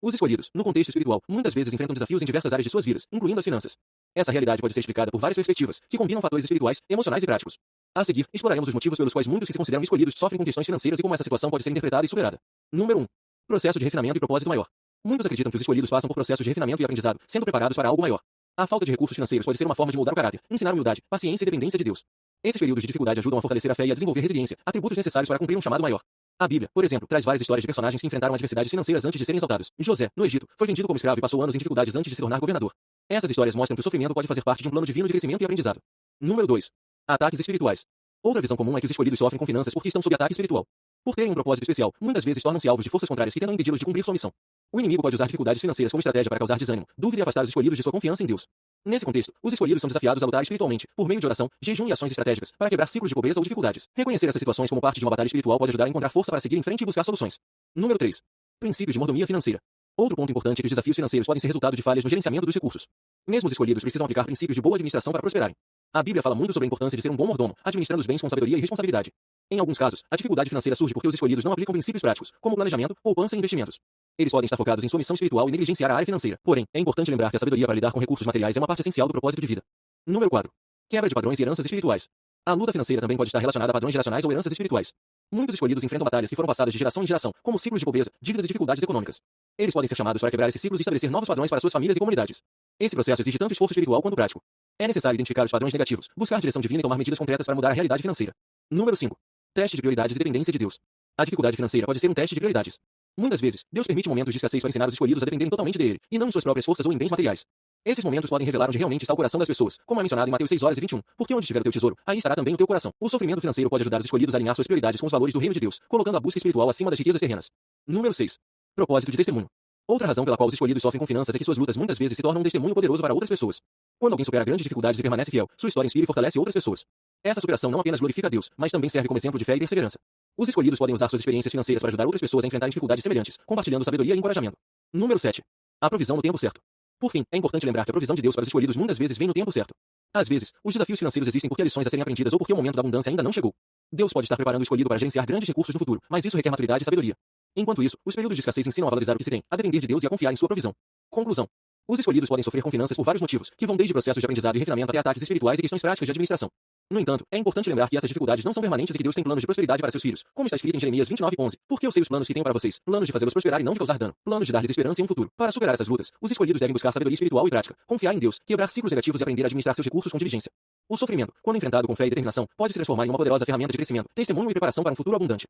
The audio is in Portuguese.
Os escolhidos, no contexto espiritual, muitas vezes enfrentam desafios em diversas áreas de suas vidas, incluindo as finanças. Essa realidade pode ser explicada por várias perspectivas, que combinam fatores espirituais, emocionais e práticos. A seguir, exploraremos os motivos pelos quais muitos que se consideram escolhidos sofrem com questões financeiras e como essa situação pode ser interpretada e superada. Número 1. Processo de refinamento e propósito maior. Muitos acreditam que os escolhidos passam por processos de refinamento e aprendizado, sendo preparados para algo maior. A falta de recursos financeiros pode ser uma forma de moldar o caráter, ensinar humildade, paciência e dependência de Deus. Esses períodos de dificuldade ajudam a fortalecer a fé e a desenvolver resiliência, atributos necessários para cumprir um chamado maior. A Bíblia, por exemplo, traz várias histórias de personagens que enfrentaram adversidades financeiras antes de serem exaltados. José, no Egito, foi vendido como escravo e passou anos em dificuldades antes de se tornar governador. Essas histórias mostram que o sofrimento pode fazer parte de um plano divino de crescimento e aprendizado. Número 2. Ataques espirituais. Outra visão comum é que os escolhidos sofrem com finanças porque estão sob ataque espiritual. Por terem um propósito especial, muitas vezes tornam-se alvos de forças contrárias que tentam impedi-los de cumprir sua missão. O inimigo pode usar dificuldades financeiras como estratégia para causar desânimo, dúvida e afastar os escolhidos de sua confiança em Deus. Nesse contexto, os escolhidos são desafiados a lutar espiritualmente, por meio de oração, jejum e ações estratégicas, para quebrar ciclos de pobreza ou dificuldades. Reconhecer essas situações como parte de uma batalha espiritual pode ajudar a encontrar força para seguir em frente e buscar soluções. Número 3. Princípios de mordomia financeira. Outro ponto importante é que os desafios financeiros podem ser resultado de falhas no gerenciamento dos recursos. Mesmo os escolhidos precisam aplicar princípios de boa administração para prosperarem. A Bíblia fala muito sobre a importância de ser um bom mordomo, administrando os bens com sabedoria e responsabilidade. Em alguns casos, a dificuldade financeira surge porque os escolhidos não aplicam princípios práticos, como planejamento, poupança e investimentos. Eles podem estar focados em sua missão espiritual e negligenciar a área financeira. Porém, é importante lembrar que a sabedoria para lidar com recursos materiais é uma parte essencial do propósito de vida. Número 4. Quebra de padrões e heranças espirituais. A luta financeira também pode estar relacionada a padrões geracionais ou heranças espirituais. Muitos escolhidos enfrentam batalhas que foram passadas de geração em geração, como ciclos de pobreza, dívidas e dificuldades econômicas. Eles podem ser chamados para quebrar esses ciclos e estabelecer novos padrões para suas famílias e comunidades. Esse processo exige tanto esforço espiritual quanto prático. É necessário identificar os padrões negativos, buscar direção divina e tomar medidas concretas para mudar a realidade financeira. Número 5. Teste de prioridades e dependência de Deus. A dificuldade financeira pode ser um teste de prioridades. Muitas vezes, Deus permite momentos de escassez para ensinar os escolhidos a dependerem totalmente dele, e não em suas próprias forças ou em bens materiais. Esses momentos podem revelar onde realmente está o coração das pessoas, como é mencionado em Mateus 6:21, porque onde estiver o teu tesouro, aí estará também o teu coração. O sofrimento financeiro pode ajudar os escolhidos a alinhar suas prioridades com os valores do reino de Deus, colocando a busca espiritual acima das riquezas terrenas. Número 6. Propósito de testemunho. Outra razão pela qual os escolhidos sofrem com finanças é que suas lutas muitas vezes se tornam um testemunho poderoso para outras pessoas. Quando alguém supera grandes dificuldades e permanece fiel, sua história inspira e fortalece outras pessoas. Essa superação não apenas glorifica a Deus, mas também serve como exemplo de fé e perseverança. Os escolhidos podem usar suas experiências financeiras para ajudar outras pessoas a enfrentarem dificuldades semelhantes, compartilhando sabedoria e encorajamento. Número 7. A provisão no tempo certo. Por fim, é importante lembrar que a provisão de Deus para os escolhidos muitas vezes vem no tempo certo. Às vezes, os desafios financeiros existem porque há lições a serem aprendidas ou porque o momento da abundância ainda não chegou. Deus pode estar preparando o escolhido para gerenciar grandes recursos no futuro, mas isso requer maturidade e sabedoria. Enquanto isso, os períodos de escassez ensinam a valorizar o que se tem, a depender de Deus e a confiar em sua provisão. Conclusão. Os escolhidos podem sofrer com finanças por vários motivos, que vão desde processos de aprendizado e refinamento até ataques espirituais e questões práticas de administração. No entanto, é importante lembrar que essas dificuldades não são permanentes e que Deus tem planos de prosperidade para seus filhos, como está escrito em Jeremias 29:11. Porque eu sei os planos que tenho para vocês, planos de fazê-los prosperar e não de causar dano, planos de dar-lhes esperança e um futuro. Para superar essas lutas, os escolhidos devem buscar sabedoria espiritual e prática, confiar em Deus, quebrar ciclos negativos e aprender a administrar seus recursos com diligência. O sofrimento, quando enfrentado com fé e determinação, pode se transformar em uma poderosa ferramenta de crescimento, testemunho e preparação para um futuro abundante.